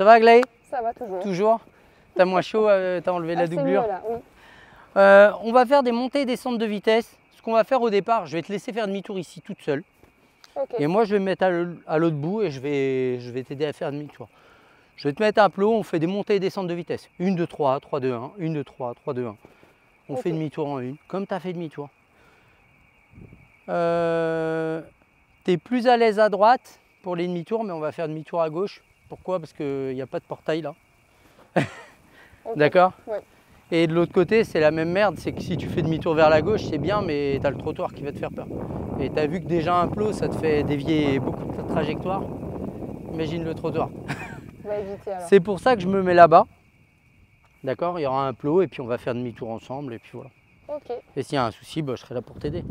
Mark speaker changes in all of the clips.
Speaker 1: Ça va, Aglaé?
Speaker 2: Ça va toujours.
Speaker 1: Toujours? T'as moins chaud, t'as enlevé la doublure?
Speaker 2: Mieux, là, oui.
Speaker 1: On va faire des montées et descentes de vitesse. Ce qu'on va faire au départ, je vais te laisser faire demi-tour ici toute seule.
Speaker 2: Okay.
Speaker 1: Et moi, je vais me mettre à l'autre bout et je vais t'aider à faire demi-tour. Je vais te mettre à plat, on fait des montées et descentes de vitesse. 1, 2, 3, 3, 2, 1, 1, 2, 3, 3, 2, 1. On fait demi-tour en une, comme tu as fait demi-tour. Tu es plus à l'aise à droite pour les demi-tours, mais on va faire demi-tour à gauche. Pourquoi? Parce qu'il n'y a pas de portail là. D'accord?
Speaker 2: Oui.
Speaker 1: Et de l'autre côté, c'est la même merde, c'est que si tu fais demi-tour vers la gauche, c'est bien, mais tu as le trottoir qui va te faire peur. Et tu as vu que déjà un plot, ça te fait dévier beaucoup de trajectoire. Imagine le trottoir. C'est pour ça que je me mets là-bas. D'accord? Il y aura un plot et puis on va faire demi-tour ensemble et puis voilà.
Speaker 2: Ok.
Speaker 1: Et s'il y a un souci, bah, je serai là pour t'aider.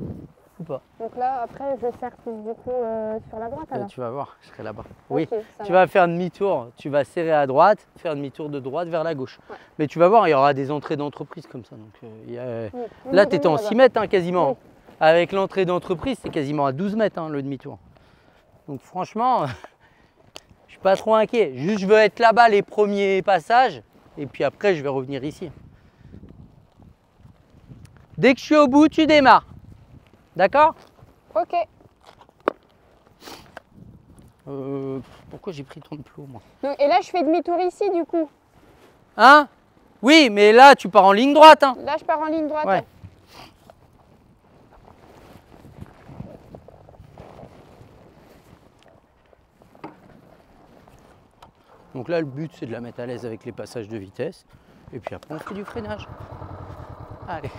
Speaker 1: Ou pas?
Speaker 2: Donc là, après, je vais faire plus du coup sur la droite alors?
Speaker 1: Tu vas voir, je serai là-bas. Oui,
Speaker 2: okay,
Speaker 1: tu vas faire demi-tour, tu vas serrer à droite, faire demi-tour de droite vers la gauche.
Speaker 2: Ouais.
Speaker 1: Mais tu vas voir, il y aura des entrées d'entreprise comme ça. Donc, là, tu étais en 6 mètres hein, quasiment. Oui. Avec l'entrée d'entreprise, c'est quasiment à 12 mètres hein, le demi-tour. Donc franchement, je suis pas trop inquiet. Juste, je veux être là-bas les premiers passages et puis après, je vais revenir ici. Dès que je suis au bout, tu démarres. D'accord?
Speaker 2: Ok.
Speaker 1: Pourquoi j'ai pris tant de plots, moi?
Speaker 2: Donc, et là, je fais demi-tour ici, du coup?
Speaker 1: Hein? Oui, mais là, tu pars en ligne droite. Hein.
Speaker 2: Là, je pars en ligne droite.
Speaker 1: Ouais. Donc là, le but, c'est de la mettre à l'aise avec les passages de vitesse. Et puis après, on fait du freinage. Allez.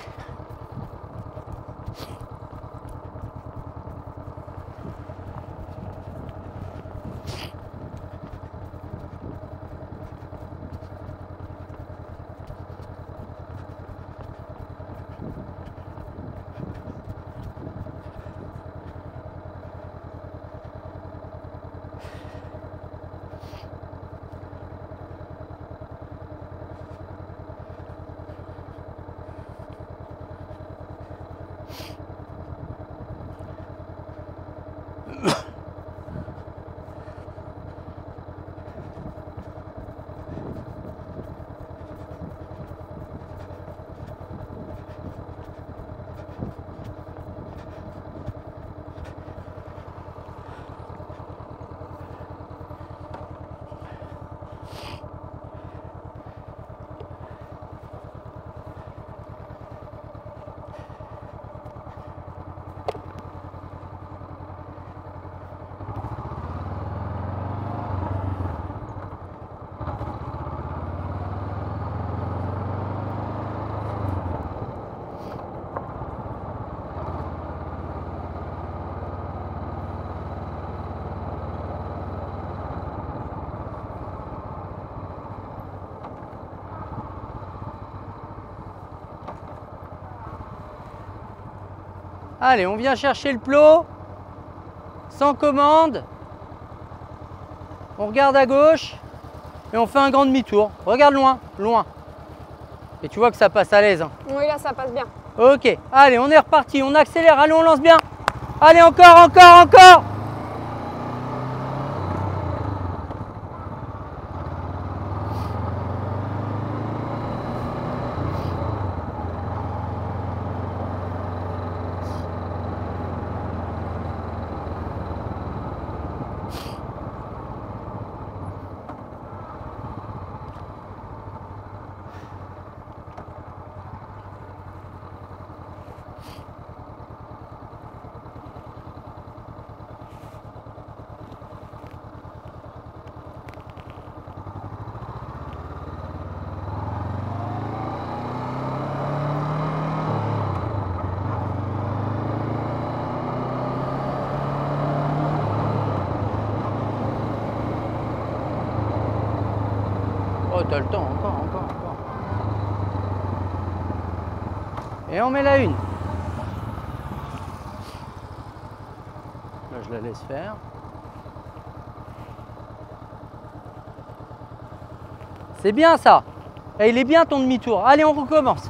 Speaker 1: Allez, on vient chercher le plot, sans commande. On regarde à gauche et on fait un grand demi-tour. Regarde loin, loin. Et tu vois que ça passe à l'aise. Hein.
Speaker 2: Oui, là, ça passe bien.
Speaker 1: Ok, allez, on est reparti, on accélère, allez, on lance bien. Allez, encore, encore, encore. Oh, t'as le temps, encore. Et on met la une. Là, je la laisse faire. C'est bien ça. Et il est bien ton demi-tour. Allez, on recommence.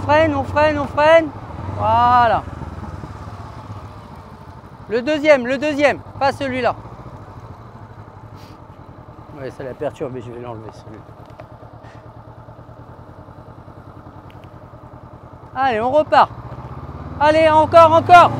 Speaker 1: freine, on freine, on freine. Voilà. Le deuxième, pas celui-là. Ouais, ça l'a perturbé, je vais l'enlever celui-là. Allez, on repart. Allez, encore, encore.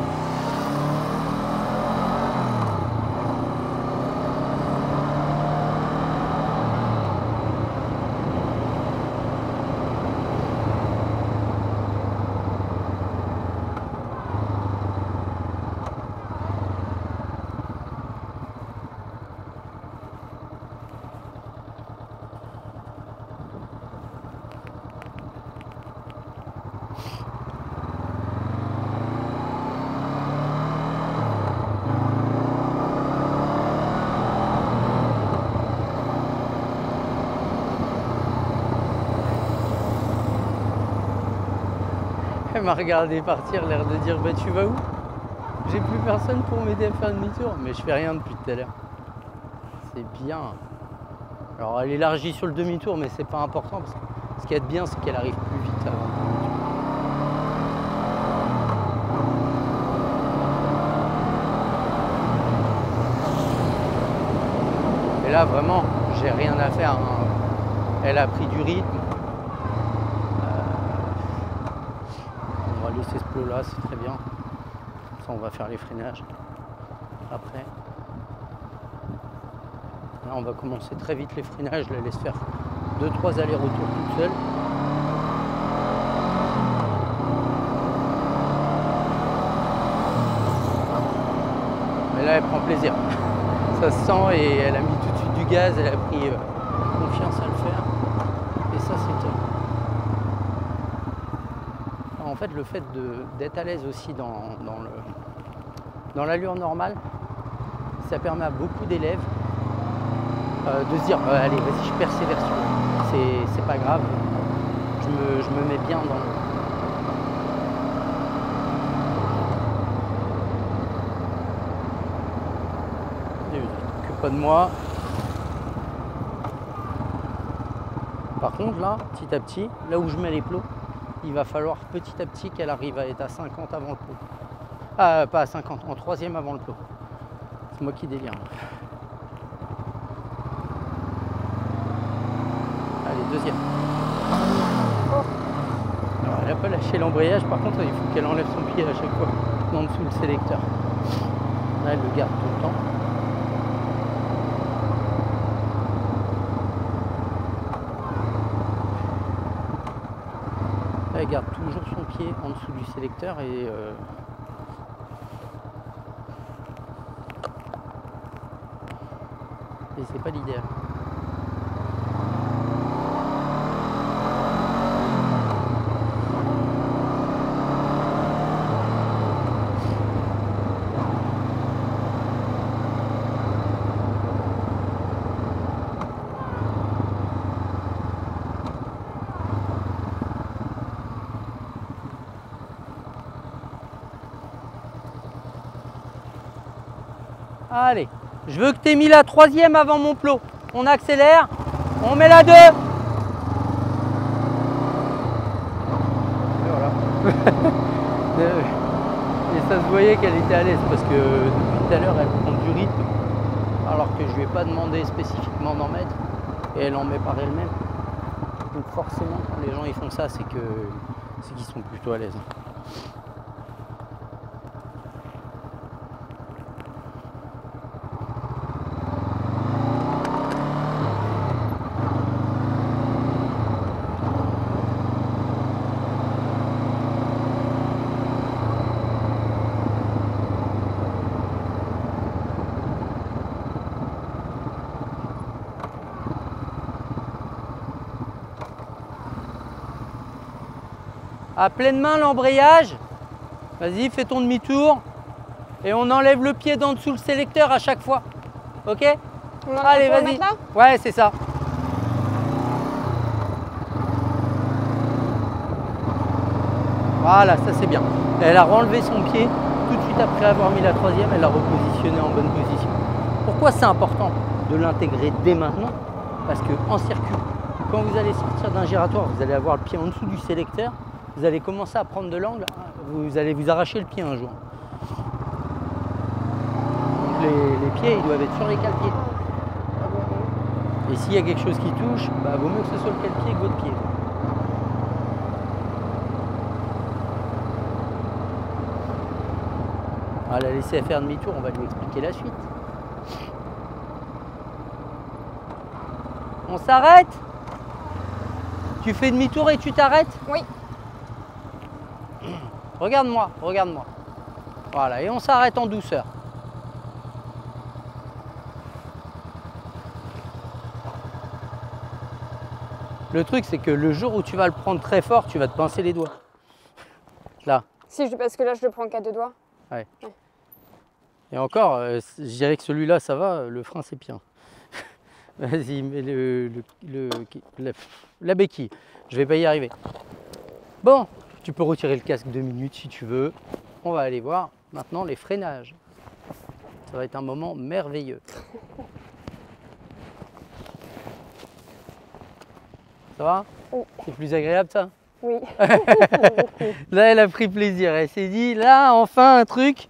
Speaker 1: Elle m'a regardé partir, l'air de dire bah tu vas où? J'ai plus personne pour m'aider à faire demi-tour, mais je fais rien depuis tout à l'heure. C'est bien. Alors elle élargit sur le demi-tour, mais c'est pas important parce que ce qui est bien, c'est qu'elle arrive plus vite avant le demi-tour. Et là vraiment, j'ai rien à faire. Hein. Elle a pris du rythme. On va laisser ce plot là, c'est très bien. Ça, on va faire les freinages après. Là, on va commencer très vite les freinages. Je la laisse faire 2-3 allers-retours toute seule. Mais là, elle prend plaisir. Ça se sent et elle a mis tout de suite du gaz. Elle a pris confiance à le faire. Et ça, c'est top. En fait, le fait d'être à l'aise aussi dans l'allure normale, ça permet à beaucoup d'élèves de se dire allez, vas-y, je persévère sur c'est pas grave, je me mets bien dans le. Ne t'occupe pas de moi. Par contre, là, petit à petit, là où je mets les plots, il va falloir petit à petit qu'elle arrive à être à 50 avant le plot. Ah, pas à 50, en troisième avant le plot. C'est moi qui délire. Allez, deuxième. Alors, elle n'a pas lâché l'embrayage, par contre, il faut qu'elle enlève son pied à chaque fois en dessous le sélecteur. Là, elle le garde tout le temps. Elle garde toujours son pied en dessous du sélecteur et c'est pas l'idéal. Allez, je veux que tu aies mis la troisième avant mon plot. On accélère, on met la 2. Et voilà. Et ça se voyait qu'elle était à l'aise parce que depuis tout à l'heure, elle prend du rythme alors que je ne lui ai pas demandé spécifiquement d'en mettre et elle en met par elle-même. Donc forcément, quand les gens ils font ça, c'est qu'ils sont plutôt à l'aise. À pleine main l'embrayage, vas-y, fais ton demi-tour et on enlève le pied d'en dessous le sélecteur à chaque fois. Ok? Allez, vas-y. Ouais, c'est ça. Voilà, ça c'est bien. Elle a renlevé son pied tout de suite après avoir mis la troisième, elle l'a repositionné en bonne position. Pourquoi c'est important de l'intégrer dès maintenant? Parce qu'en circuit, quand vous allez sortir d'un giratoire, vous allez avoir le pied en dessous du sélecteur. vous allez commencer à prendre de l'angle, vous allez vous arracher le pied un jour. Donc les pieds, ils doivent être sur les cale-pieds. Et s'il y a quelque chose qui touche, bah, vaut mieux que ce soit le cale-pied que votre pied. On va la laisser faire demi-tour, on va lui expliquer la suite. On s'arrête? Tu fais demi-tour et tu t'arrêtes?
Speaker 2: Oui.
Speaker 1: Regarde-moi, regarde-moi. Voilà, et on s'arrête en douceur. Le truc, c'est que le jour où tu vas le prendre très fort, tu vas te pincer les doigts. Là.
Speaker 2: Parce que là, je le prends qu'à 2 doigts.
Speaker 1: Ouais. Et encore, je dirais que celui-là, ça va, le frein, c'est bien. Vas-y, mets la béquille. Je vais pas y arriver. Bon, tu peux retirer le casque 2 minutes si tu veux. On va aller voir maintenant les freinages. Ça va être un moment merveilleux. Ça va?
Speaker 2: Oui.
Speaker 1: C'est plus agréable ça?
Speaker 2: Oui.
Speaker 1: Là, elle a pris plaisir. Elle s'est dit, là, enfin, un truc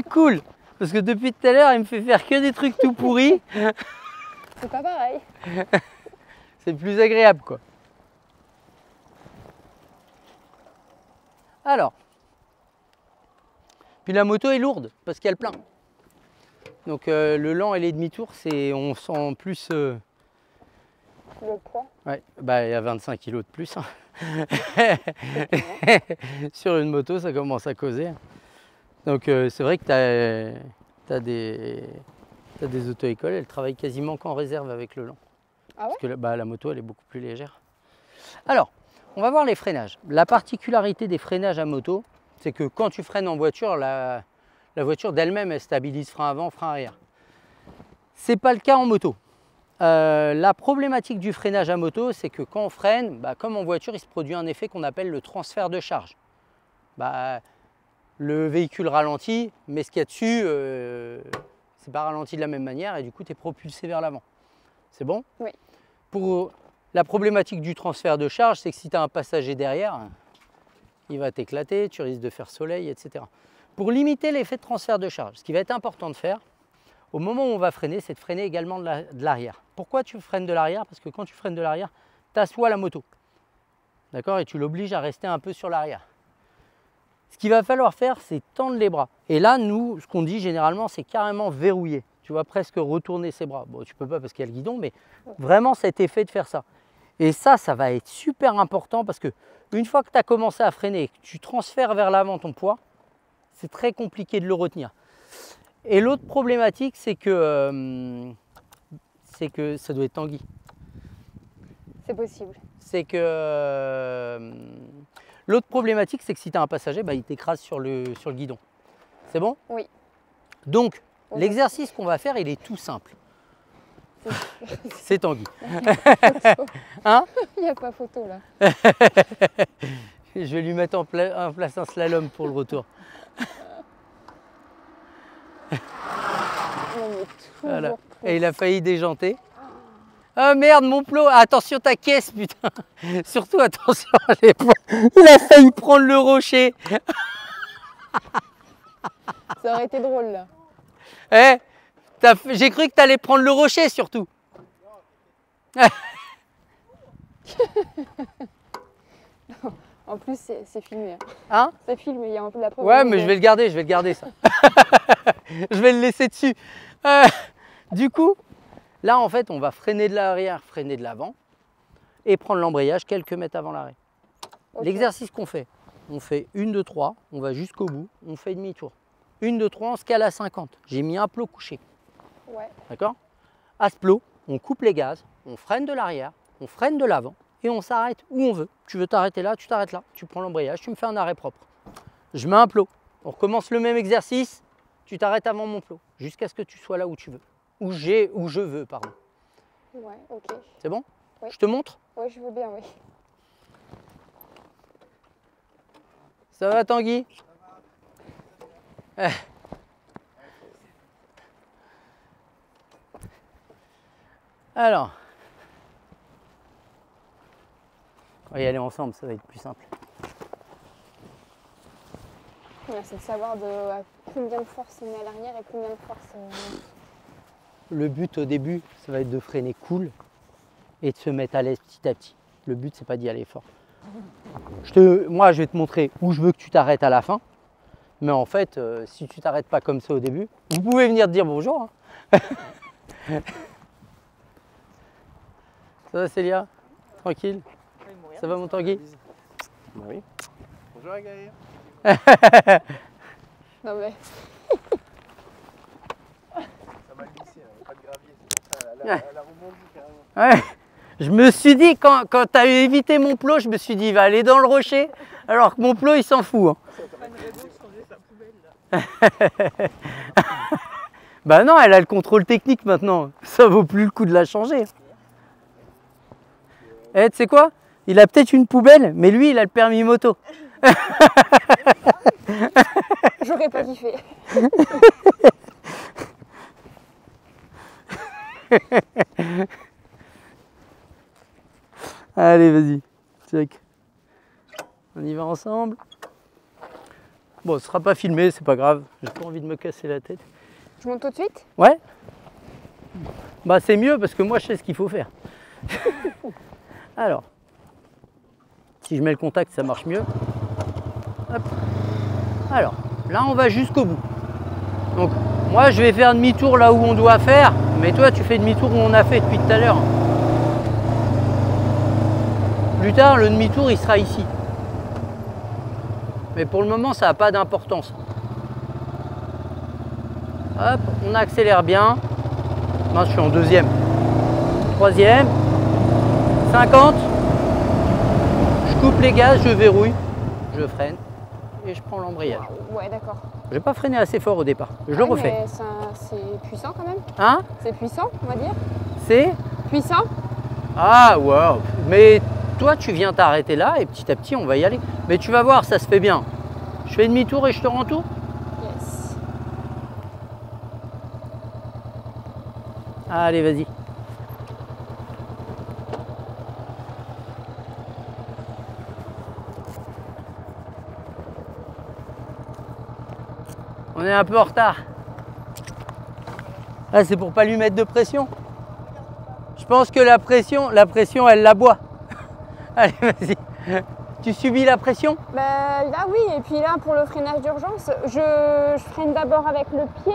Speaker 1: cool. Parce que depuis tout à l'heure, elle me fait faire que des trucs tout pourris.
Speaker 2: C'est pas pareil.
Speaker 1: C'est plus agréable, quoi. Alors. Puis la moto est lourde, parce qu'il y a le plein. Donc le lent et les demi-tours, on sent plus...
Speaker 2: Le poids.
Speaker 1: Ouais, bah il y a 25 kg de plus. Hein. Sur une moto, ça commence à causer. Donc c'est vrai que tu as des auto-écoles, elles travaillent quasiment qu'en réserve avec le lent.
Speaker 2: Ah ouais?
Speaker 1: Parce que la moto, elle est beaucoup plus légère. Alors, on va voir les freinages. La particularité des freinages à moto, c'est que quand tu freines en voiture, la voiture d'elle-même, elle stabilise frein avant, frein arrière. Ce n'est pas le cas en moto. La problématique du freinage à moto, c'est que quand on freine, bah, comme en voiture, il se produit un effet qu'on appelle le transfert de charge. Bah, le véhicule ralentit, mais ce qu'il y a dessus, c'est pas ralenti de la même manière et du coup, tu es propulsé vers l'avant. C'est bon?
Speaker 2: Oui.
Speaker 1: Pour la problématique du transfert de charge, c'est que si tu as un passager derrière, il va t'éclater, tu risques de faire soleil, etc. Pour limiter l'effet de transfert de charge, ce qui va être important de faire, au moment où on va freiner, c'est de freiner également de l'arrière. Pourquoi tu freines de l'arrière? Parce que quand tu freines de l'arrière, tu assois la moto. D'accord? Et tu l'obliges à rester un peu sur l'arrière. Ce qu'il va falloir faire, c'est tendre les bras. Et là, nous, ce qu'on dit généralement, c'est carrément verrouiller. Tu vas presque retourner ses bras. Bon, tu peux pas parce qu'il y a le guidon, mais vraiment cet effet de faire ça. Et ça va être super important parce que une fois que tu as commencé à freiner et que tu transfères vers l'avant ton poids, c'est très compliqué de le retenir. Et l'autre problématique, c'est que ça doit être Tanguy.
Speaker 2: C'est possible.
Speaker 1: C'est que l'autre problématique, c'est que si tu as un passager, bah, il t'écrase sur le guidon. C'est bon?
Speaker 2: Oui.
Speaker 1: Donc,
Speaker 2: Oui.
Speaker 1: l'exercice qu'on va faire, il est tout simple. C'est Tanguy. Hein?
Speaker 2: Il n'y a pas photo là.
Speaker 1: Je vais lui mettre en place un slalom pour le retour. Voilà. Et il a failli déjanter. Ah merde, mon plot! Attention ta caisse, putain! Surtout attention à l'épaule. Il a failli prendre le rocher.
Speaker 2: Ça aurait été drôle là.
Speaker 1: Eh, j'ai cru que tu allais prendre le rocher surtout.
Speaker 2: En plus, c'est filmé.
Speaker 1: Hein?
Speaker 2: C'est filmé, il y a un peu de la preuve.
Speaker 1: Ouais, mais je vais le garder ça. Je vais le laisser dessus. Du coup, là en fait, on va freiner de l'arrière, freiner de l'avant et prendre l'embrayage quelques mètres avant l'arrêt. Okay. L'exercice qu'on fait, on fait 1, 2, 3, on va jusqu'au bout, on fait demi-tour. 1, 2, 3, on se cale à 50. J'ai mis un plot couché.
Speaker 2: Ouais.
Speaker 1: D'accord? À ce plot, on coupe les gaz, on freine de l'arrière, on freine de l'avant et on s'arrête où on veut. Tu veux t'arrêter là, tu t'arrêtes là. Tu prends l'embrayage, tu me fais un arrêt propre. Je mets un plot. On recommence le même exercice. Tu t'arrêtes avant mon plot jusqu'à ce que tu sois là où tu veux. Où je veux, pardon.
Speaker 2: Ouais, ok.
Speaker 1: C'est bon?
Speaker 2: Oui.
Speaker 1: Je te montre?
Speaker 2: Ouais, je veux bien, oui.
Speaker 1: Ça va, Tanguy? Ça va. Alors, on va y aller ensemble, ça va être plus simple.
Speaker 2: Ouais, c'est de savoir à combien de force on met à l'arrière et combien de force.
Speaker 1: Le but au début, ça va être de freiner cool et de se mettre à l'aise petit à petit. Le but, c'est pas d'y aller fort. Moi, je vais te montrer où je veux que tu t'arrêtes à la fin. Mais en fait, si tu t'arrêtes pas comme ça au début, vous pouvez venir te dire bonjour. Hein. Ça va Célia? Tranquille? Ça va mon Tanguy?
Speaker 3: Bah oui. Bonjour Agaï.
Speaker 2: Non mais.
Speaker 3: Ça m'a glissé, il n'y a pas de gravier. Elle a rebondi carrément.
Speaker 1: Ouais. Je me suis dit, quand tu as évité mon plot, je me suis dit, il va aller dans le rocher, alors que mon plot, il s'en fout. Hein. Bah non, elle a le contrôle technique maintenant. Ça vaut plus le coup de la changer. Eh, tu sais quoi? Il a peut-être une poubelle, mais lui, il a le permis moto.
Speaker 2: J'aurais pas kiffé.
Speaker 1: Allez, vas-y. Check. On y va ensemble. Bon, ce sera pas filmé, c'est pas grave. J'ai pas envie de me casser la tête.
Speaker 2: Je monte tout de suite?
Speaker 1: Ouais. Bah c'est mieux parce que moi je sais ce qu'il faut faire. Alors, si je mets le contact, ça marche mieux. Hop. Alors, là on va jusqu'au bout. Donc, moi je vais faire demi-tour là où on doit faire, mais toi tu fais demi-tour où on a fait depuis tout à l'heure. Plus tard, le demi-tour il sera ici. Mais pour le moment, ça n'a pas d'importance. Hop, on accélère bien. Non, je suis en deuxième. Troisième. 50. Je coupe les gaz, je verrouille. Je freine. Et je prends l'embrayage.
Speaker 2: Ouais, d'accord.
Speaker 1: Je n'ai pas freiné assez fort au départ. Je le refais.
Speaker 2: Mais c'est puissant quand même.
Speaker 1: Hein?
Speaker 2: C'est puissant, on va dire.
Speaker 1: C'est?
Speaker 2: Puissant?
Speaker 1: Ah, wow. Mais toi, tu viens t'arrêter là et petit à petit, on va y aller. Mais tu vas voir, ça se fait bien. Je fais demi-tour et je te rends tout?
Speaker 2: Yes.
Speaker 1: Allez, vas-y. On est un peu en retard. Là, c'est pour pas lui mettre de pression. Je pense que la pression, elle la boit. Allez, vas-y. Tu subis la pression?
Speaker 2: Bah, là oui, et puis là pour le freinage d'urgence, je freine d'abord avec le pied.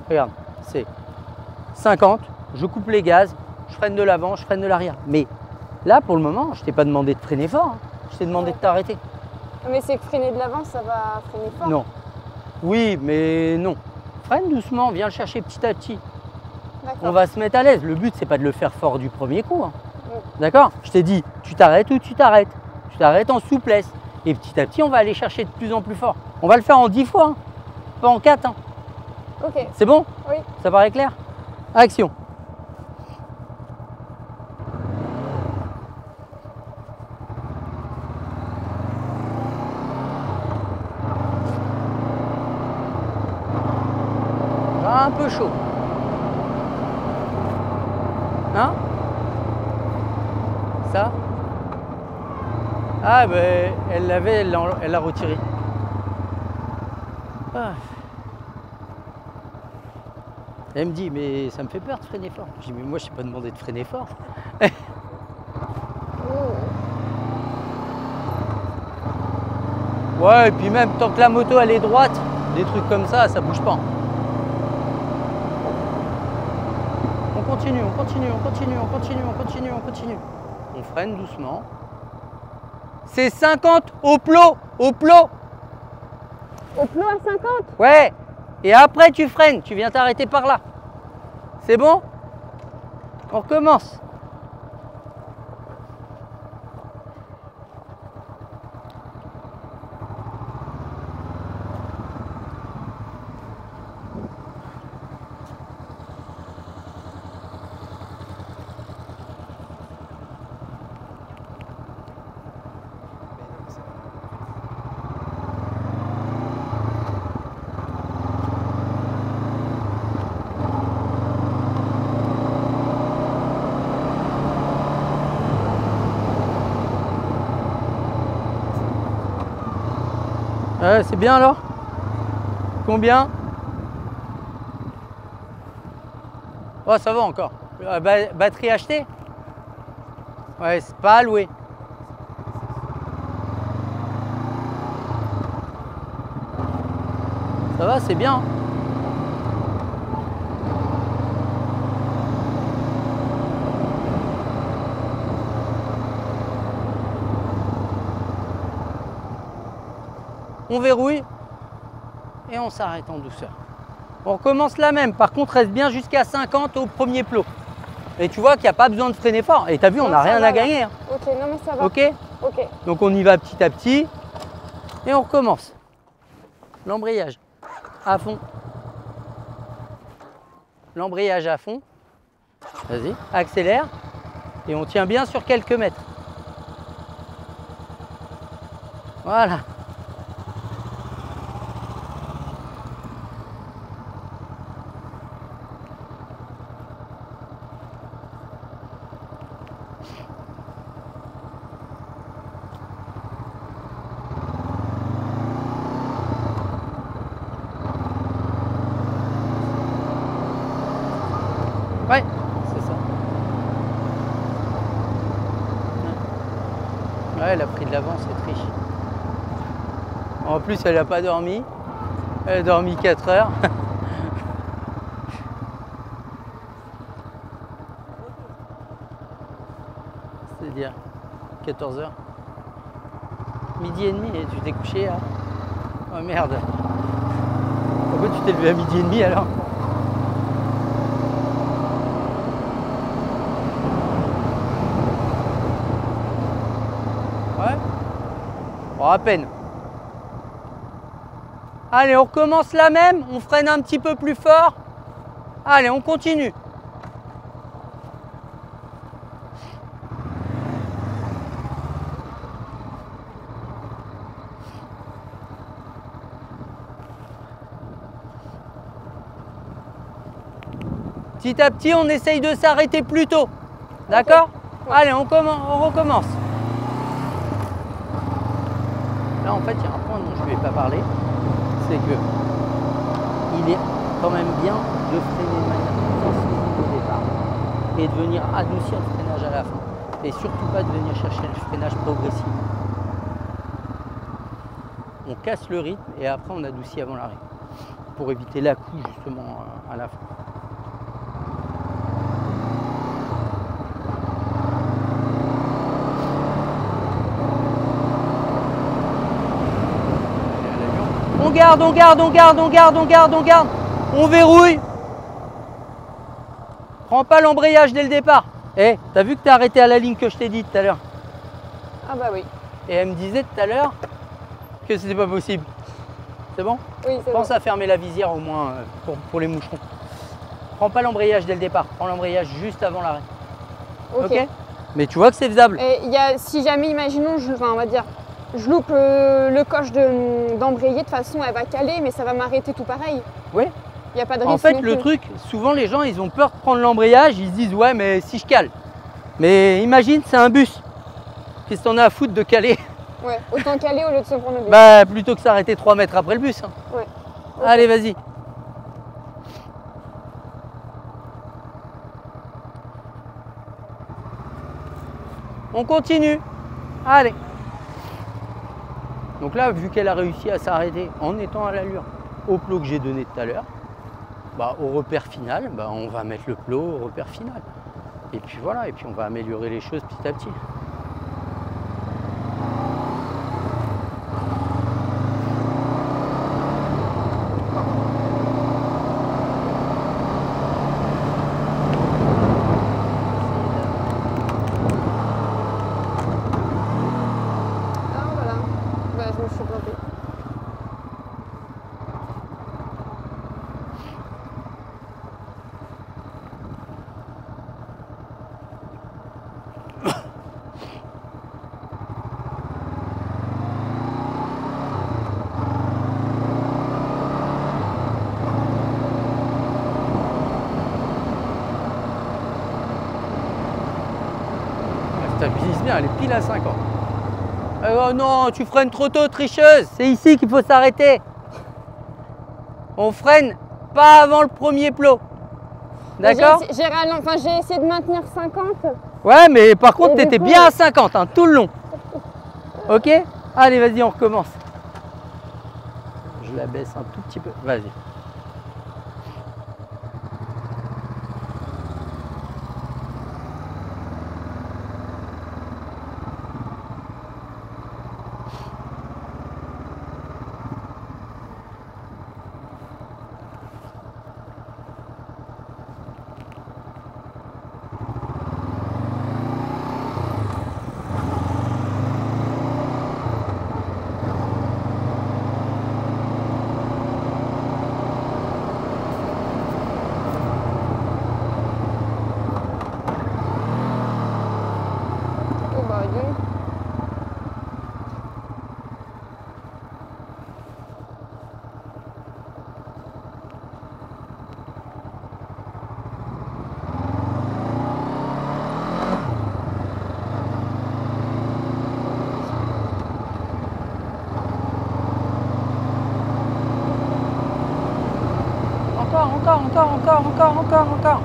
Speaker 1: Regarde, c'est 50, je coupe les gaz, je freine de l'avant, je freine de l'arrière. Mais là, pour le moment, je t'ai pas demandé de freiner fort, hein. Je t'ai demandé de t'arrêter.
Speaker 2: Mais c'est que freiner de l'avant, ça va freiner fort.
Speaker 1: Non. Oui, mais non. Freine doucement, viens le chercher petit à petit. On va se mettre à l'aise. Le but, c'est pas de le faire fort du premier coup. Hein. D'accord? Je t'ai dit, tu t'arrêtes ou tu t'arrêtes. Tu t'arrêtes en souplesse. Et petit à petit, on va aller chercher de plus en plus fort. On va le faire en 10 fois, hein. Pas en 4. Hein.
Speaker 2: Ok.
Speaker 1: C'est bon?
Speaker 2: Oui.
Speaker 1: Ça paraît clair? Action. J'ai un peu chaud. Hein? Ça? Ah ben elle l'avait, elle l'a retiré. Ah. Elle me dit mais ça me fait peur de freiner fort. Je dis mais moi je t'ai pas demandé de freiner fort. Ouais et puis même tant que la moto elle est droite, des trucs comme ça bouge pas. On continue, on continue, on continue, on continue, on continue, on continue. On freine doucement. C'est 50 au plot, au plot.
Speaker 2: Au plot à 50?
Speaker 1: Ouais. Et après tu freines, tu viens t'arrêter par là. C'est bon? On recommence. Ouais, c'est bien alors? Combien? Oh, ça va encore. Batterie achetée? Ouais, c'est pas à louer. Ça va, c'est bien. On verrouille et on s'arrête en douceur. On recommence la même, par contre reste bien jusqu'à 50 au premier plot. Et tu vois qu'il n'y a pas besoin de freiner fort. Et tu as vu, on n'a rien à gagner. Hein.
Speaker 2: Ok, non mais ça va.
Speaker 1: Ok.
Speaker 2: Ok.
Speaker 1: Donc on y va petit à petit et on recommence. L'embrayage à fond. L'embrayage à fond. Vas-y, accélère. Et on tient bien sur quelques mètres. Voilà. Ouais, c'est ça. Ouais, elle a pris de l'avance, cette riche. En plus, elle n'a pas dormi. Elle a dormi 4 heures. C'est-à-dire 14 heures. Midi et demi, et tu t'es couché à... Oh merde. Pourquoi tu t'es levé à midi et demi alors? Ouais. Bon, à peine. Allez, on recommence la même. On freine un petit peu plus fort. Allez, on continue. Petit à petit, on essaye de s'arrêter plus tôt. D'accord?
Speaker 2: Okay.
Speaker 1: Allez, on recommence. Là, en fait, il y a un point dont je ne lui ai pas parlé. C'est que il est quand même bien de freiner de manière sensible au départ et de venir adoucir le freinage à la fin. Et surtout pas de venir chercher le freinage progressif. On casse le rythme et après on adoucit avant l'arrêt. Pour éviter l'à-coup justement à la fin. On garde, on garde, on garde, on garde, on garde, on garde. On verrouille. Prends pas l'embrayage dès le départ. Eh, t'as vu que t'es arrêté à la ligne que je t'ai dit tout à l'heure?
Speaker 2: Ah bah oui.
Speaker 1: Et elle me disait tout à l'heure que c'était pas possible. C'est bon?
Speaker 2: Oui, c'est
Speaker 1: Pense
Speaker 2: bon.
Speaker 1: à fermer la visière au moins pour les moucherons. Prends pas l'embrayage dès le départ. Prends l'embrayage juste avant l'arrêt.
Speaker 2: Ok.
Speaker 1: Mais tu vois que c'est faisable.
Speaker 2: Et si jamais, imaginons, on va dire, je loupe le coche d'embrayer, de toute façon, elle va caler, mais ça va m'arrêter tout pareil.
Speaker 1: Oui.
Speaker 2: Il n'y a pas de risque.
Speaker 1: En fait,
Speaker 2: non
Speaker 1: le
Speaker 2: plus.
Speaker 1: truc, souvent les gens, ils ont peur de prendre l'embrayage. Ils se disent, ouais, mais si je cale. Mais imagine, c'est un bus. Qu'est-ce qu'on a à foutre de caler?
Speaker 2: Ouais, autant caler au lieu de se prendre le bus.
Speaker 1: Bah, plutôt que s'arrêter 3 mètres après le bus. Hein.
Speaker 2: Ouais. Okay.
Speaker 1: Allez, vas-y. On continue. Allez. Donc là, vu qu'elle a réussi à s'arrêter en étant à l'allure au plot que j'ai donné tout à l'heure, bah, au repère final, bah, on va mettre le plot au repère final. Et puis voilà, et puis on va améliorer les choses petit à petit.
Speaker 2: Ah voilà, bah, je me suis plantée.
Speaker 1: Elle stabilise bien, elle est pile à 50. Oh non, tu freines trop tôt, tricheuse. C'est ici qu'il faut s'arrêter. On freine pas avant le premier plot. D'accord?
Speaker 2: J'ai essayé de maintenir 50.
Speaker 1: Ouais, mais par contre,
Speaker 2: Et
Speaker 1: tu étais
Speaker 2: du coup,
Speaker 1: bien à 50 hein, tout le long. Ok? Allez, vas-y, on recommence. Je la baisse un tout petit peu. Vas-y.
Speaker 2: Oh bah Dieu.
Speaker 1: Encore.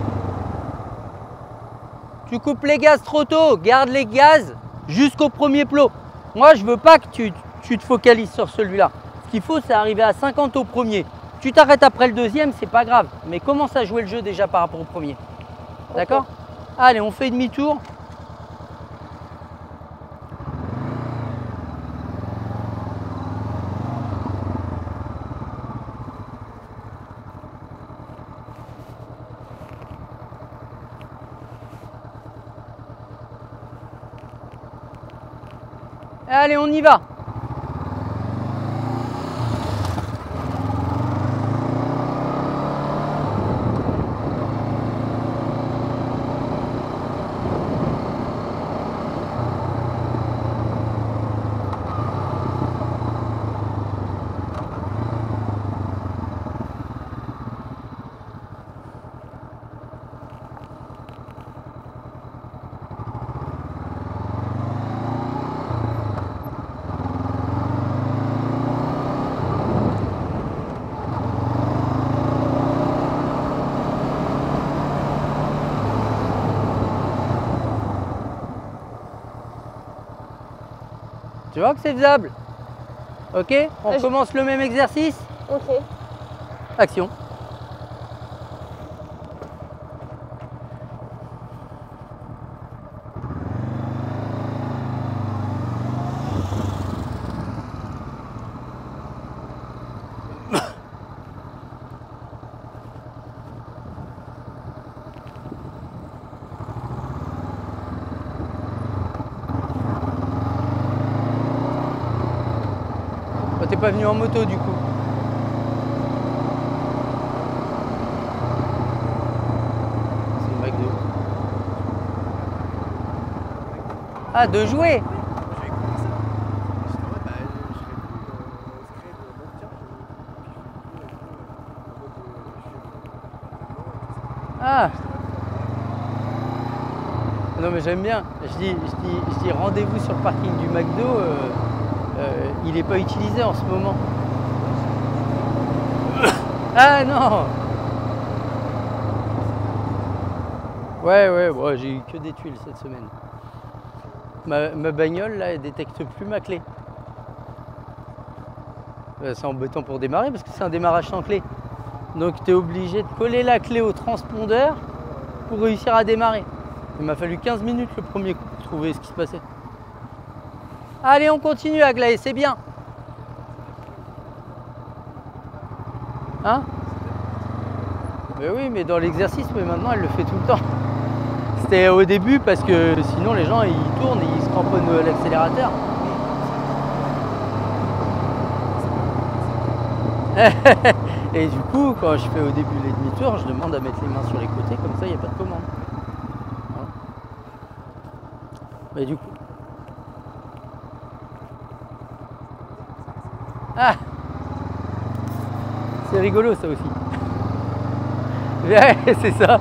Speaker 1: Tu coupes les gaz trop tôt, garde les gaz jusqu'au premier plot. Moi, je veux pas que tu te focalises sur celui-là. Ce qu'il faut, c'est arriver à 50 au premier. Tu t'arrêtes après le deuxième, c'est pas grave. Mais commence à jouer le jeu déjà par rapport au premier. D'accord? Allez, on fait demi-tour. Allez, on y va. Tu vois que c'est faisable? Ok, on recommence le même exercice.
Speaker 2: Ok.
Speaker 1: Action. T'es pas venu en moto du coup. C'est le McDo. Ah, de jouer.
Speaker 3: J'ai écouté ça. J'étais en mode, bah, je serais venu au scred mondial.
Speaker 1: Ah. Non mais j'aime bien. Je dis rendez-vous sur le parking du McDo. Il n'est pas utilisé en ce moment. Ah non. Ouais, bon, j'ai eu que des tuiles cette semaine. Ma bagnole là, elle détecte plus ma clé. C'est embêtant pour démarrer parce que c'est un démarrage sans clé. Donc tu es obligé de coller la clé au transpondeur pour réussir à démarrer. Il m'a fallu 15 minutes le premier coup pour trouver ce qui se passait. Allez, on continue Aglaé, c'est bien. Hein? Mais oui, mais dans l'exercice, mais maintenant elle le fait tout le temps. C'était au début parce que sinon les gens ils tournent et ils se cramponnent à l'accélérateur. Et du coup, quand je fais au début les demi-tours, je demande à mettre les mains sur les côtés, comme ça il n'y a pas de commande. Voilà. Mais du coup. Ah! C'est rigolo ça aussi. Ouais, c'est ça.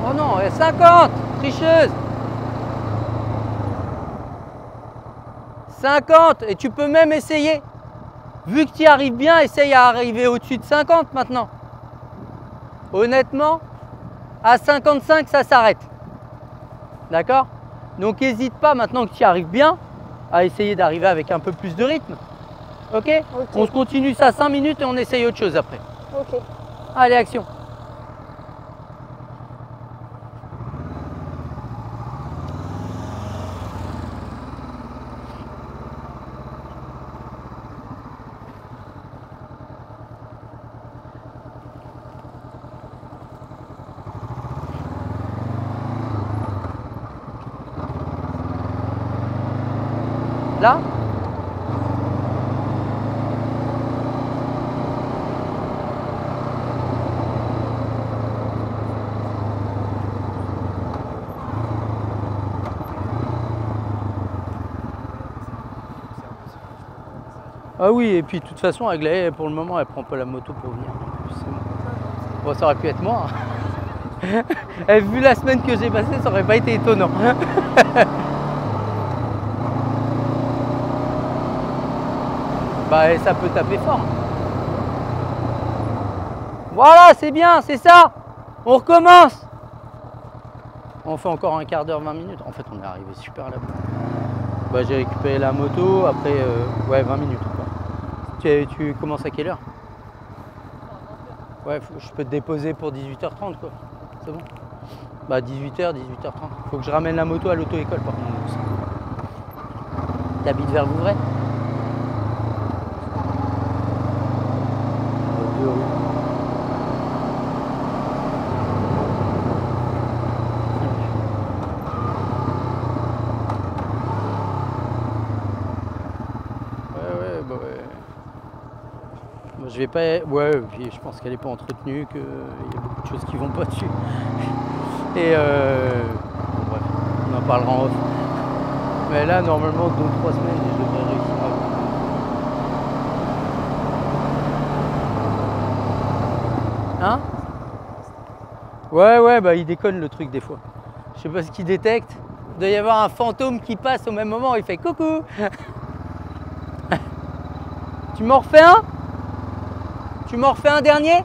Speaker 1: Oh non, 50, tricheuse. 50, et tu peux même essayer. Vu que tu y arrives bien, essaye à arriver au-dessus de 50 maintenant. Honnêtement, à 55, ça s'arrête. D'accord? Donc n'hésite pas, maintenant que tu y arrives bien, à essayer d'arriver avec un peu plus de rythme. Ok? On se continue ça 5 minutes et on essaye autre chose après.
Speaker 2: Ok.
Speaker 1: Allez, action. Là? Ah oui, et puis de toute façon, Aglaé, pour le moment, elle prend pas la moto pour venir. C'est bon. Bon, ça aurait pu être moi. Et vu la semaine que j'ai passée, ça aurait pas été étonnant. Bah, et ça peut taper fort. Voilà, c'est bien, c'est ça. On recommence. On fait encore un quart d'heure, 20 minutes. En fait, on est arrivé super là-bas. Bah, j'ai récupéré la moto, après, ouais, 20 minutes encore. Tu commences à quelle heure? Ouais, je peux te déposer pour 18h30, quoi. C'est bon? Bah, 18h, 18h30. Faut que je ramène la moto à l'auto-école, par contre. T'habites vers Vouvray? Deux rues. Je vais pas. Ouais, puis je pense qu'elle n'est pas entretenue, qu'il y a beaucoup de choses qui vont pas dessus. Et bon, bref, on en parlera en off. Mais là, normalement, dans 3 semaines, je devrais réussir à. Hein? Ouais, bah il déconne le truc des fois. Je sais pas ce qu'il détecte. Il doit y avoir un fantôme qui passe au même moment, il fait coucou. Tu m'en refais un? Tu m'en refais un dernier?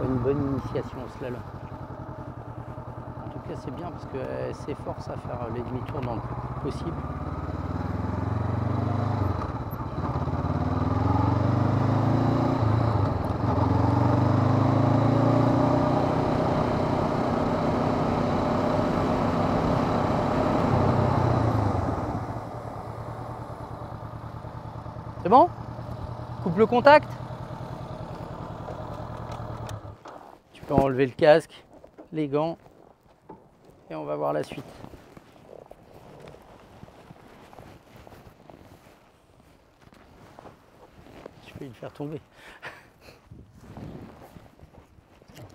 Speaker 1: Une bonne initiation au slalom. En tout cas, c'est bien parce qu'elle s'efforce à faire les demi-tours dans le plus possible. C'est bon? Coupe le contact. Tu peux enlever le casque, les gants, et on va voir la suite. Je vais le faire tomber.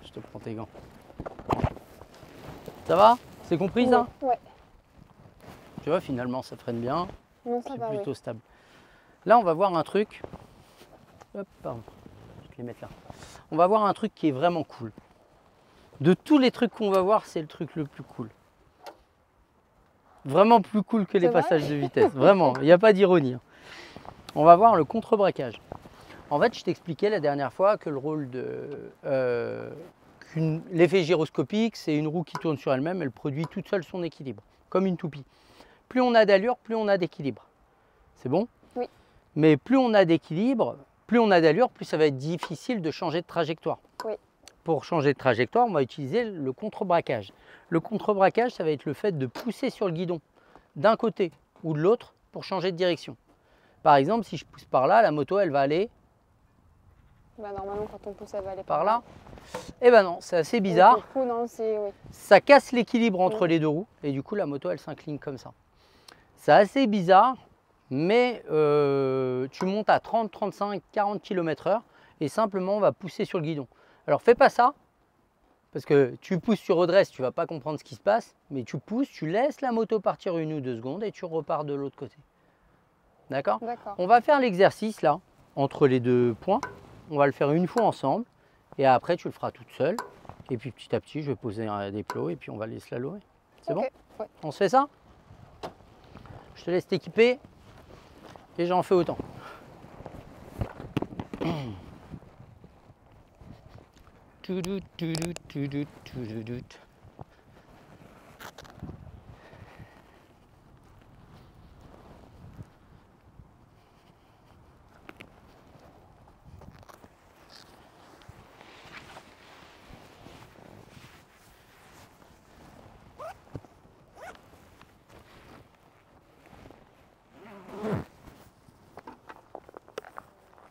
Speaker 1: Je te prends tes gants. Ça va? C'est compris ça?
Speaker 2: Ouais.
Speaker 1: Tu vois, finalement, ça freine bien.
Speaker 2: Non, ça va,
Speaker 1: plutôt stable. Là, on va voir un truc. Hop, pardon. Je vais les mettre là. On va voir un truc qui est vraiment cool. De tous les trucs qu'on va voir, c'est le truc le plus cool. Vraiment plus cool que les passages de vitesse. Vraiment, il n'y a pas d'ironie. On va voir le contre-braquage. En fait, je t'expliquais la dernière fois que le rôle de l'effet gyroscopique, c'est une roue qui tourne sur elle-même, elle produit toute seule son équilibre, comme une toupie. Plus on a d'allure, plus on a d'équilibre. C'est bon?
Speaker 2: Oui.
Speaker 1: Mais plus on a d'équilibre, plus on a d'allure, plus ça va être difficile de changer de trajectoire.
Speaker 2: Oui. Pour
Speaker 1: changer de trajectoire, on va utiliser le contre-braquage. Le contre-braquage, ça va être le fait de pousser sur le guidon d'un côté ou de l'autre pour changer de direction. Par exemple, si je pousse par là, la moto, elle va aller
Speaker 2: Bah, normalement, quand on pousse, elle va aller
Speaker 1: par là. Eh ben non, c'est assez bizarre.
Speaker 2: Du coup, non, oui.
Speaker 1: Ça casse l'équilibre entre les deux roues et du coup la moto elle s'incline comme ça. C'est assez bizarre, mais tu montes à 30, 35, 40 km/h et simplement on va pousser sur le guidon. Alors fais pas ça, parce que tu pousses, tu redresses, tu vas pas comprendre ce qui se passe, mais tu pousses, tu laisses la moto partir 1 ou 2 secondes et tu repars de l'autre côté. D'accord? On va faire l'exercice là, entre les deux points. On va le faire une fois ensemble et après tu le feras toute seule. Et puis petit à petit, je vais poser des plots et puis on va les slalomer. C'est bon?
Speaker 2: Ouais.
Speaker 1: On se fait ça? Je te laisse t'équiper et j'en fais autant.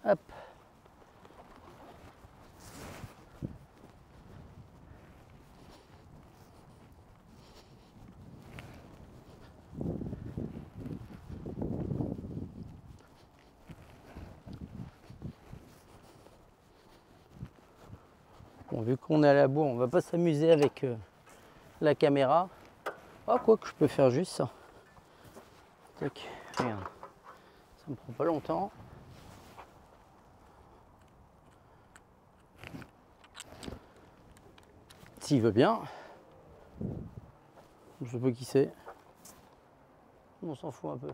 Speaker 1: Hop. Bon, vu qu'on est à la bourre, on va pas s'amuser avec la caméra. Ah, quoi que je peux faire juste ça. Tac, regarde. Ça me prend pas longtemps. S'il veut bien. Je sais pas qui c'est. On s'en fout un peu.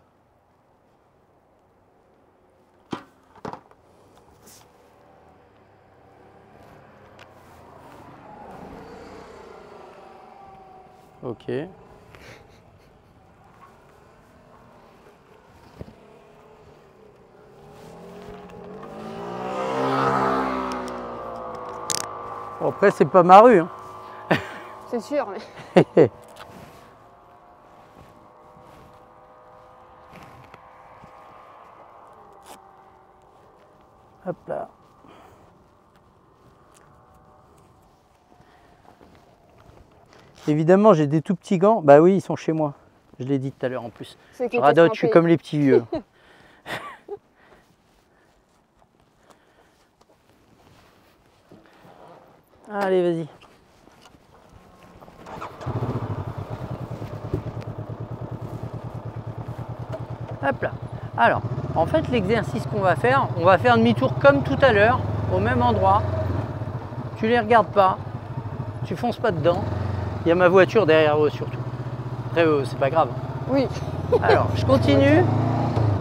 Speaker 1: Ok. Bon, après, c'est pas ma rue. Hein.
Speaker 2: C'est sûr, mais...
Speaker 1: Hop là. Évidemment, j'ai des tout petits gants. Bah oui, ils sont chez moi. Je l'ai dit tout à l'heure en plus. Je radote, je suis comme les petits vieux. Allez, vas-y. Hop là. Alors, en fait, l'exercice qu'on va faire, on va faire demi-tour comme tout à l'heure, au même endroit. Tu les regardes pas, tu fonces pas dedans. Il y a ma voiture derrière eux surtout. Après, c'est pas grave.
Speaker 2: Oui.
Speaker 1: Alors, je continue.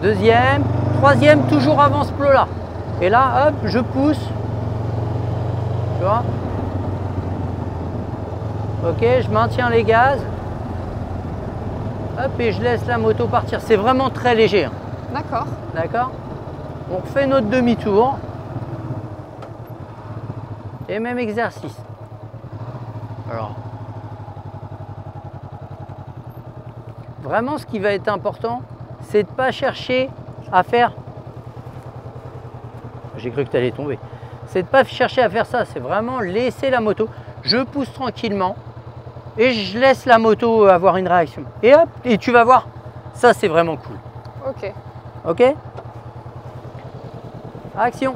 Speaker 1: Deuxième, troisième, toujours avant ce plot là. Et là, hop, je pousse. Tu vois? Ok, je maintiens les gaz. Hop, et je laisse la moto partir. C'est vraiment très léger. Hein.
Speaker 2: D'accord.
Speaker 1: D'accord? On fait notre demi-tour. Et même exercice. Alors, vraiment, ce qui va être important, c'est de ne pas chercher à faire... J'ai cru que tu allais tomber. C'est de ne pas chercher à faire ça. C'est vraiment laisser la moto. Je pousse tranquillement. Et je laisse la moto avoir une réaction. Et hop, et tu vas voir, ça c'est vraiment cool.
Speaker 2: Ok.
Speaker 1: Ok? Action!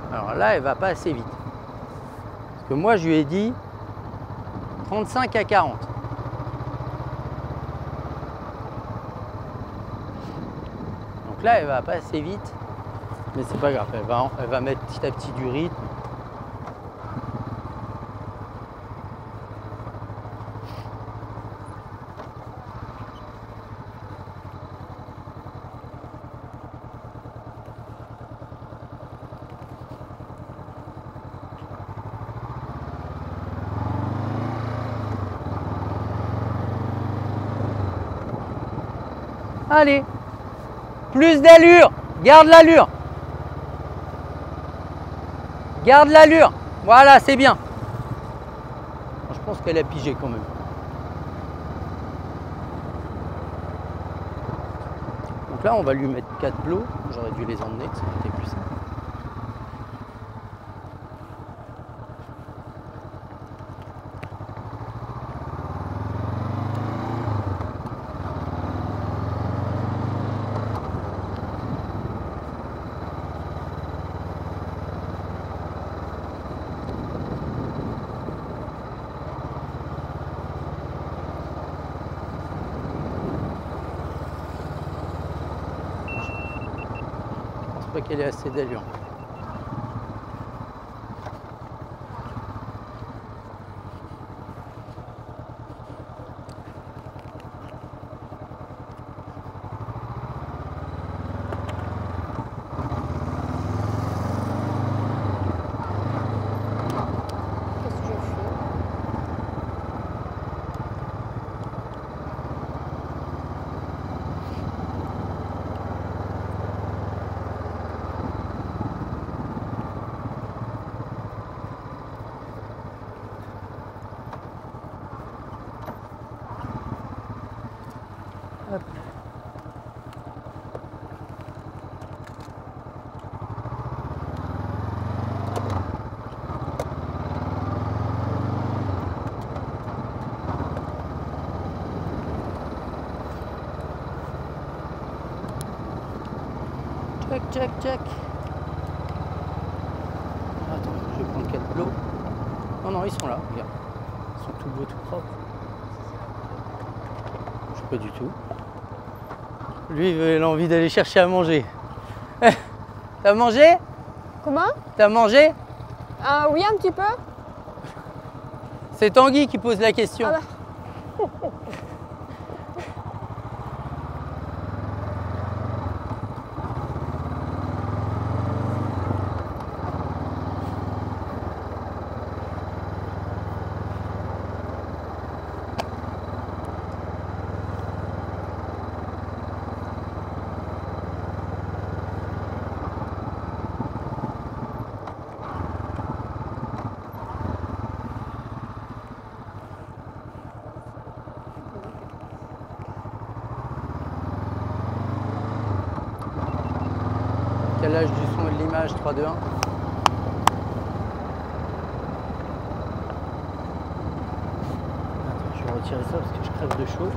Speaker 1: Alors là, elle va pas assez vite. Parce que moi, je lui ai dit 35 à 40. Donc là, elle va pas assez vite. Mais c'est pas grave, elle va mettre petit à petit du rythme. Allez. Plus d'allure. Garde l'allure. Garde l'allure. Voilà, c'est bien. Je pense qu'elle a pigé quand même. Donc là, on va lui mettre 4 plots. J'aurais dû les emmener, ça aurait été plus simple. Qu'elle ait assez d'allure.
Speaker 2: Qu'est-ce que je fais?
Speaker 1: Hop. Check, check, check. Attends, je vais prendre 4 plots. Non, non, ils sont là, regarde. Ils sont tout beaux, tout propres. Je sais pas du tout. Lui, il a envie d'aller chercher à manger. T'as mangé?
Speaker 2: Comment?
Speaker 1: T'as mangé?
Speaker 2: Oui, un petit peu.
Speaker 1: C'est Tanguy qui pose la question.
Speaker 2: Ah bah.
Speaker 1: Calage du son et de l'image 3, 2, 1. Attends, je vais retirer ça parce que je crève de chaud.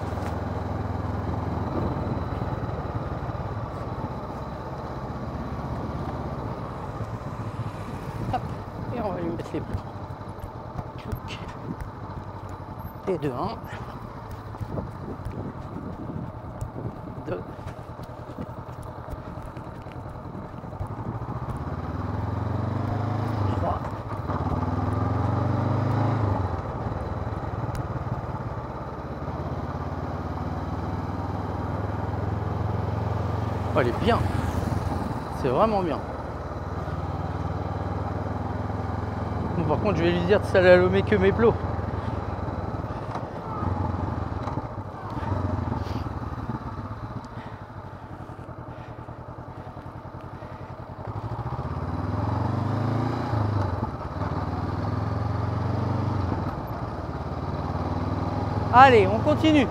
Speaker 1: Hop, et on va lui mettre les plots. Et 2, 1. 2. Oh, elle est bien, c'est vraiment bien. Bon, par contre, je vais lui dire de slalomer que mes plots. Allez, on continue.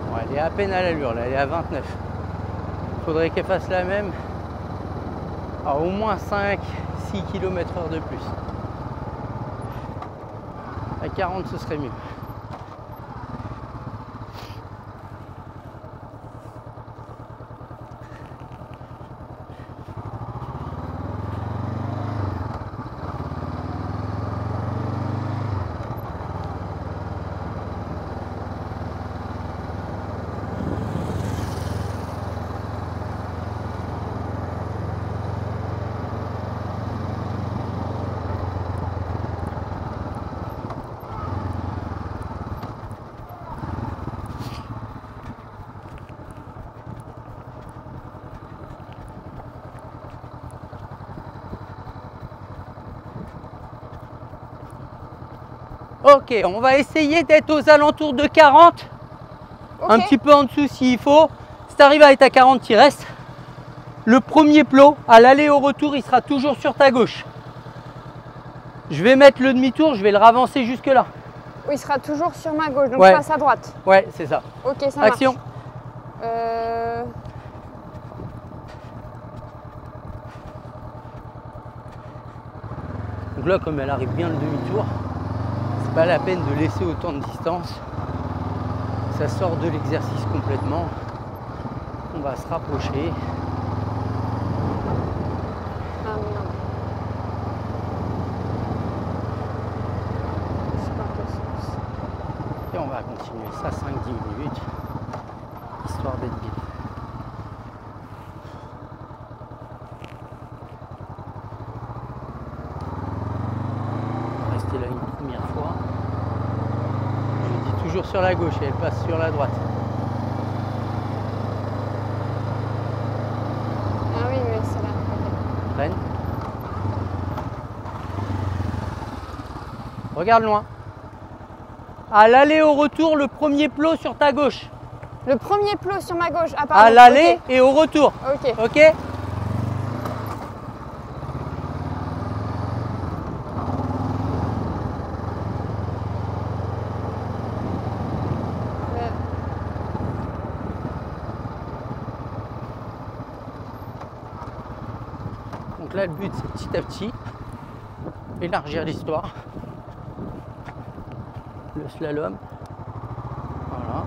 Speaker 1: Bon, elle est à peine à l'allure, là, elle est à 29. Il faudrait qu'elle fasse la même à au moins 5-6 km/h de plus. À 40, ce serait mieux. Ok, on va essayer d'être aux alentours de 40 Un petit peu en dessous s'il faut. Si tu arrives à être à 40, tu restes. Le premier plot, à l'aller au retour, il sera toujours sur ta gauche. Je vais mettre le demi-tour, je vais le ravancer jusque là.
Speaker 2: Oui, il sera toujours sur ma gauche, donc
Speaker 1: Ouais.
Speaker 2: je passe à droite.
Speaker 1: Ouais, c'est ça.
Speaker 2: Ok, ça
Speaker 1: Action.
Speaker 2: marche.
Speaker 1: Donc là, comme elle arrive bien le demi-tour, c'est pas la peine de laisser autant de distance. Ça sort de l'exercice complètement. On va se rapprocher.
Speaker 2: Ah oui, non. Je sais pas en quel sens.
Speaker 1: Et on va continuer ça 5-10 minutes, histoire d'être bien. On va rester là une première fois. Je dis toujours sur la gauche et elle passe sur la droite.
Speaker 2: Ah oui, mais c'est là. Ok.
Speaker 1: Freine. Regarde loin. À l'aller au retour, le premier plot sur ta gauche.
Speaker 2: Le premier plot sur ma gauche. Ah, pardon.
Speaker 1: À l'aller et au retour.
Speaker 2: Ok.
Speaker 1: Ok?
Speaker 2: Mais-
Speaker 1: Donc là, le but, c'est petit à petit élargir l'histoire. Le slalom. Voilà.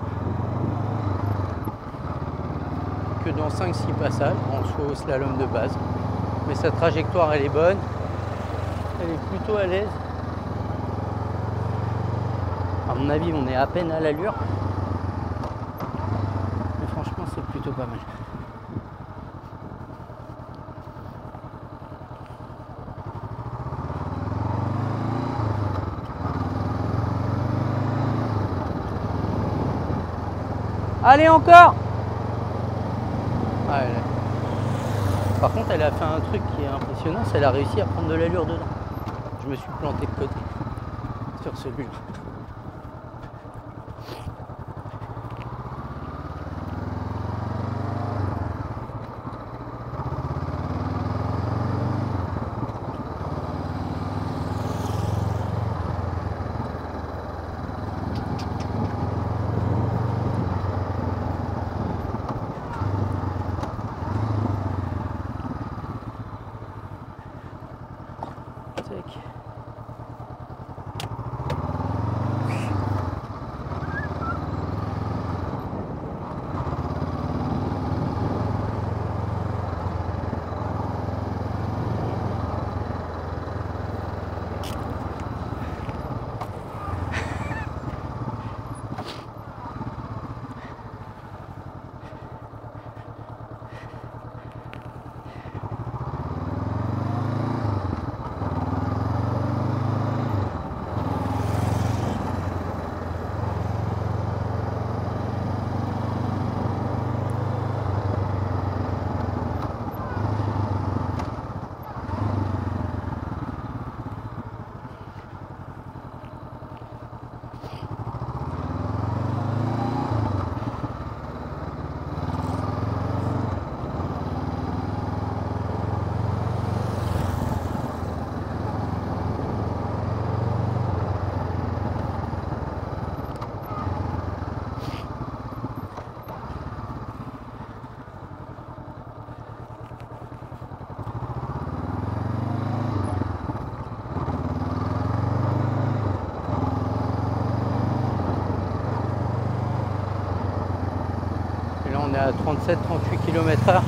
Speaker 1: Que dans 5-6 passages, on soit au slalom de base. Mais sa trajectoire, elle est bonne. Elle est plutôt à l'aise. À mon avis, on est à peine à l'allure. Mais franchement, c'est plutôt pas mal. Allez, encore! Ah, par contre, elle a fait un truc qui est impressionnant, c'est qu'elle a réussi à prendre de l'allure dedans. Je me suis planté de côté sur celui-là. Tac. Et là, on est à 37-38 km/h.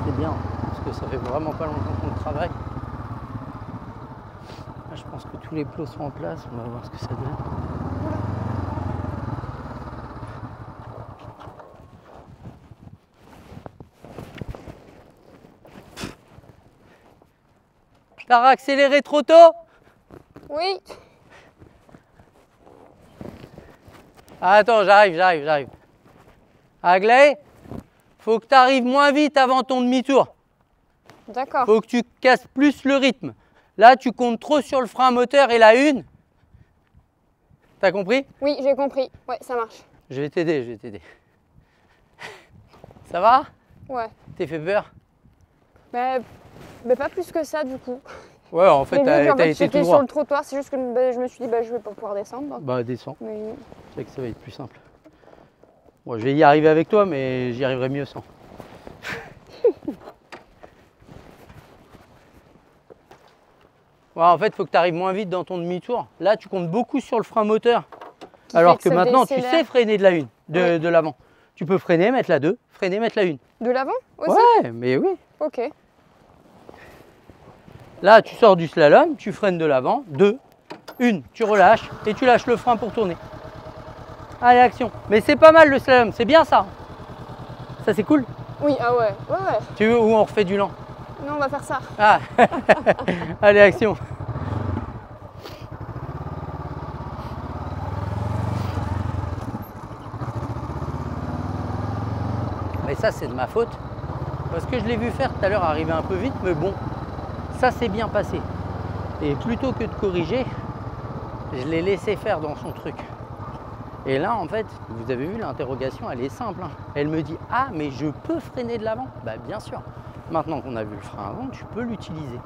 Speaker 1: C'est bien, parce que ça fait vraiment pas longtemps qu'on le travaille. Là, je pense que tous les plots sont en place. On va voir ce que ça donne. T'as accéléré trop tôt?
Speaker 2: Oui.
Speaker 1: Ah, attends, j'arrive. Aglaé, faut que tu arrives moins vite avant ton demi-tour.
Speaker 2: D'accord.
Speaker 1: Faut que tu casses plus le rythme. Là, tu comptes trop sur le frein moteur et la une. T'as compris?
Speaker 2: Oui, j'ai compris. Ouais, ça marche.
Speaker 1: Je vais t'aider, je vais t'aider. Ça va?
Speaker 2: Ouais.
Speaker 1: T'es fait peur?
Speaker 2: Mais pas plus que ça, du coup.
Speaker 1: Ouais, en fait, t'as été tout
Speaker 2: j'étais
Speaker 1: droit.
Speaker 2: sur le trottoir, c'est juste que je me suis dit, je vais pas pouvoir descendre. Donc.
Speaker 1: Bah, descends.
Speaker 2: Mais...
Speaker 1: Je sais que ça va être plus simple. Bon, je vais y arriver avec toi, mais j'y arriverai mieux sans. Ouais, en fait, il faut que tu arrives moins vite dans ton demi-tour. Là, tu comptes beaucoup sur le frein moteur. Alors que maintenant, tu sais freiner de la une, de l'avant. Tu peux freiner, mettre la 2, freiner, mettre la 1.
Speaker 2: De l'avant aussi?
Speaker 1: Ouais, mais oui.
Speaker 2: Ok.
Speaker 1: Là, tu sors du slalom, tu freines de l'avant, 2, 1, tu relâches et tu lâches le frein pour tourner. Allez, action. Mais c'est pas mal le slalom, c'est bien ça. Ça, c'est cool.
Speaker 2: Oui, ah ouais, ouais.
Speaker 1: Tu veux ou on refait du lent?
Speaker 2: Non, on va faire ça.
Speaker 1: Ah. Allez, action. Mais ça, c'est de ma faute. Parce que je l'ai vu faire tout à l'heure arriver un peu vite, mais bon, ça s'est bien passé. Et plutôt que de corriger, je l'ai laissé faire dans son truc. Et là, en fait, vous avez vu, l'interrogation, elle est simple. Hein. Elle me dit, ah, mais je peux freiner de l'avant? Bah, bien sûr. Maintenant qu'on a vu le frein avant, tu peux l'utiliser.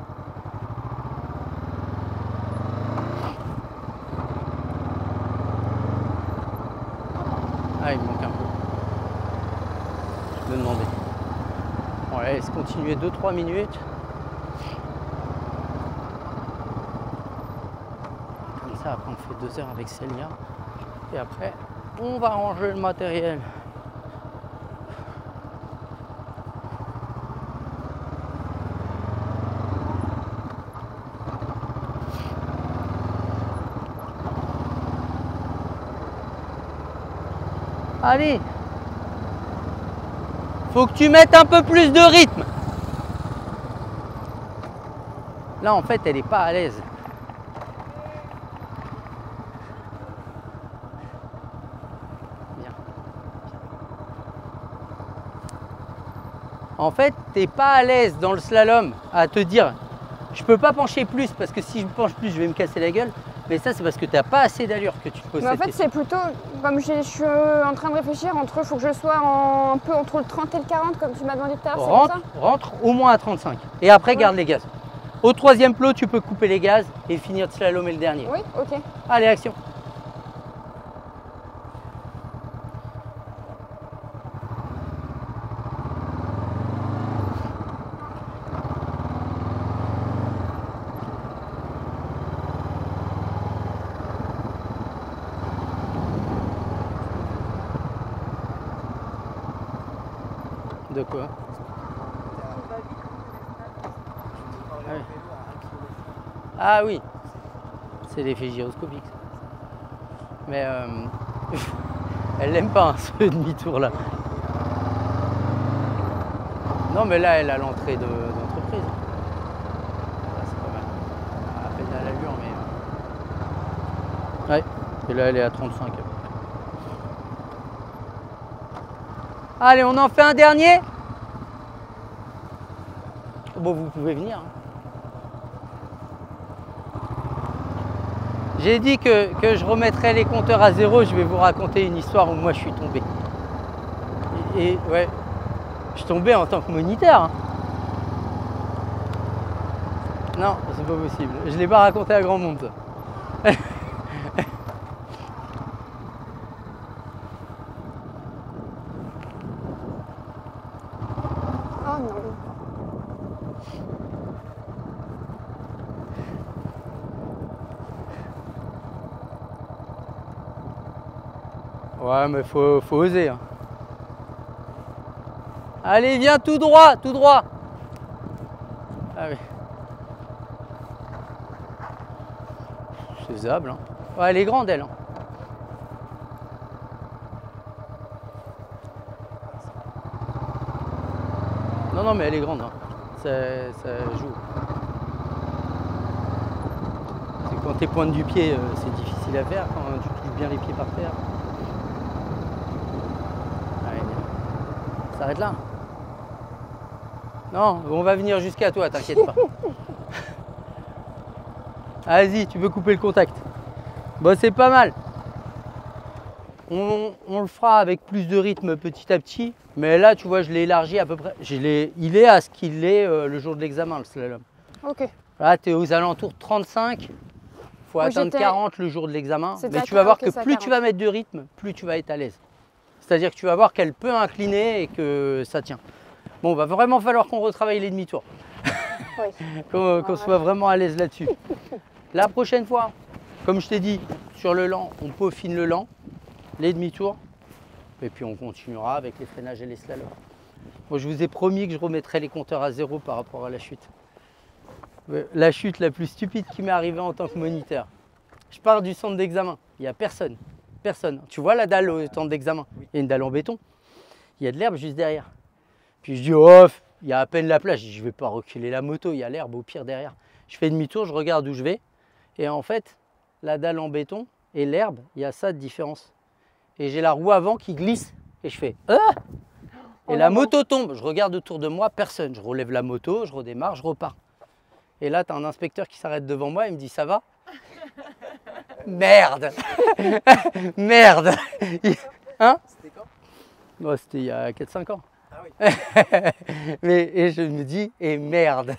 Speaker 1: Ah, il me manque un peu. Je me demandais. Bon, allez, laisse continuer 2-3 minutes. Comme ça, après, on fait 2 heures avec Célia. Et après, on va ranger le matériel. Allez, faut que tu mettes un peu plus de rythme. Là, en fait, elle n'est pas à l'aise. Bien. En fait, tu n'es pas à l'aise dans le slalom à te dire, je peux pas pencher plus parce que si je penche plus, je vais me casser la gueule. Mais ça, c'est parce que tu n'as pas assez d'allure que tu te poses.
Speaker 2: Mais en fait, c'est plutôt, comme je suis en train de réfléchir, il faut que je sois un peu entre le 30 et le 40, comme tu m'as demandé tout à l'heure, c'est ça?
Speaker 1: Rentre au moins à 35. Et après, garde les gaz. Au 3e plot, tu peux couper les gaz et finir de slalomer le dernier.
Speaker 2: Oui, ok.
Speaker 1: Allez, action. De quoi? Ah oui, c'est l'effet gyroscopique. Mais elle l'aime pas hein, ce demi-tour là. Non mais là elle a l'entrée d'entreprise. Là c'est pas mal. À peine à l'allure mais... Ouais, et là elle est à 35. Allez, on en fait un dernier. Bon, vous pouvez venir. J'ai dit que je remettrais les compteurs à zéro. Je vais vous raconter une histoire où moi je suis tombé. Et ouais, je suis tombé en tant que moniteur. Hein. Non, c'est pas possible. Je l'ai pas raconté à grand monde. Ça.
Speaker 2: Oh non.
Speaker 1: Ouais, mais faut oser. Hein. Allez, viens tout droit, tout droit. Ah oui. C'est faisable. Hein. Ouais, elle est grande, elle. Hein. Non, non, mais elle est grande. Hein. Ça joue. C'est quand t'es pointe du pied, c'est difficile à faire. Quand tu touches bien les pieds par terre. S'arrête là. Non, on va venir jusqu'à toi, t'inquiète pas. Vas-y, tu peux couper le contact. Bon, c'est pas mal. On le fera avec plus de rythme petit à petit. Mais là, tu vois, je l'ai élargi à peu près. Il est à ce qu'il est le jour de l'examen, le slalom.
Speaker 2: Ok.
Speaker 1: Là, tu es aux alentours de 35. Il faut
Speaker 2: Moi,
Speaker 1: atteindre
Speaker 2: j'étais-
Speaker 1: 40 le jour de l'examen.
Speaker 2: C'était
Speaker 1: Mais
Speaker 2: à
Speaker 1: tu vas voir
Speaker 2: 40,
Speaker 1: que
Speaker 2: c'est à
Speaker 1: plus tu
Speaker 2: 40.
Speaker 1: vas mettre de rythme, plus tu vas être à l'aise. C'est-à-dire que tu vas voir qu'elle peut incliner et que ça tient. Bon, va vraiment falloir qu'on retravaille les demi-tours.
Speaker 2: Oui.
Speaker 1: Qu'on soit vraiment à l'aise là-dessus. La prochaine fois, comme je t'ai dit, sur le lent, on peaufine le lent, les demi-tours, et puis on continuera avec les freinages et les slaloms. Moi, je vous ai promis que je remettrai les compteurs à zéro par rapport à la chute. La chute la plus stupide qui m'est arrivée en tant que moniteur. Je pars du centre d'examen, il n'y a personne. Personne. Tu vois la dalle au centre d'examen? Il y a une dalle en béton. Il y a de l'herbe juste derrière. Puis je dis, oh, il y a à peine la place. Je dis, je ne vais pas reculer la moto, il y a l'herbe au pire derrière. Je fais demi-tour, je regarde où je vais. Et en fait, la dalle en béton et l'herbe, il y a ça de différence. Et j'ai la roue avant qui glisse. Et je fais, ah! Et la moto tombe. Je regarde autour de moi, personne. Je relève la moto, je redémarre, je repars. Et là, tu as un inspecteur qui s'arrête devant moi, il me dit, ça va? Merde. Merde. Hein?
Speaker 3: C'était quand?
Speaker 1: Oh, c'était il y a 4-5 ans.
Speaker 3: Ah oui.
Speaker 1: Et je me dis, et merde.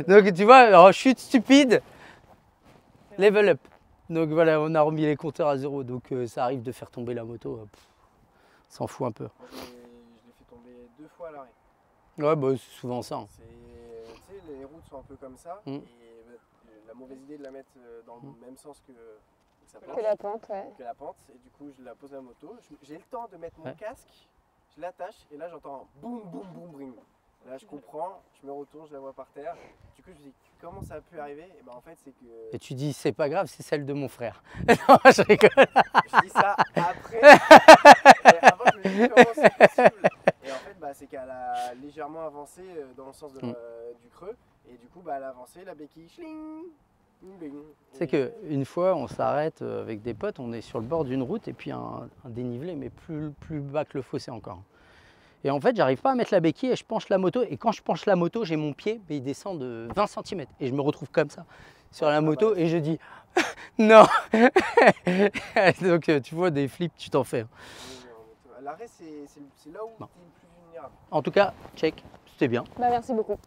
Speaker 1: Donc tu vois, alors, chute stupide, level up. Donc voilà, on a remis les compteurs à zéro. Donc ça arrive de faire tomber la moto. On s'en fout un peu.
Speaker 3: Moi, je l'ai fait tomber 2 fois à l'arrêt.
Speaker 1: Ouais, bah, c'est souvent ça. Hein.
Speaker 3: Tu sais, les routes sont un peu comme ça.
Speaker 1: Mm.
Speaker 3: Et la mauvaise idée de la mettre dans le même sens que sa planche,
Speaker 2: Que la pente, ouais.
Speaker 3: que la pente. Et du coup, je la pose la moto. J'ai le temps de mettre mon
Speaker 1: Ouais.
Speaker 3: casque. Je l'attache et là j'entends un boum boum boum bring. Là je comprends, je me retourne, je la vois par terre. Du coup je me dis comment ça a pu arriver? Et ben en fait c'est que
Speaker 1: Et tu dis, c'est pas grave, c'est celle de mon frère. Non, je rigole.
Speaker 3: je dis ça après. Et avant je me dis comment c'est possible. Et en fait bah, c'est qu'elle a légèrement avancé dans le sens de du creux. Et du coup bah, elle a avancé, la béquille schling, bing, bing.
Speaker 1: Tu sais qu'une fois, on s'arrête avec des potes, on est sur le bord d'une route et puis un dénivelé, mais plus bas que le fossé encore. Et en fait, j'arrive pas à mettre la béquille et je penche la moto. Et quand je penche la moto, j'ai mon pied, mais il descend de 20 cm. Et je me retrouve comme ça sur la moto et je dis non. Donc tu vois, des flips, tu t'en fais. Hein.
Speaker 3: L'arrêt c'est là où tu es le plus vulnérable.
Speaker 1: En tout cas, check, c'était bien.
Speaker 2: Bah, merci beaucoup.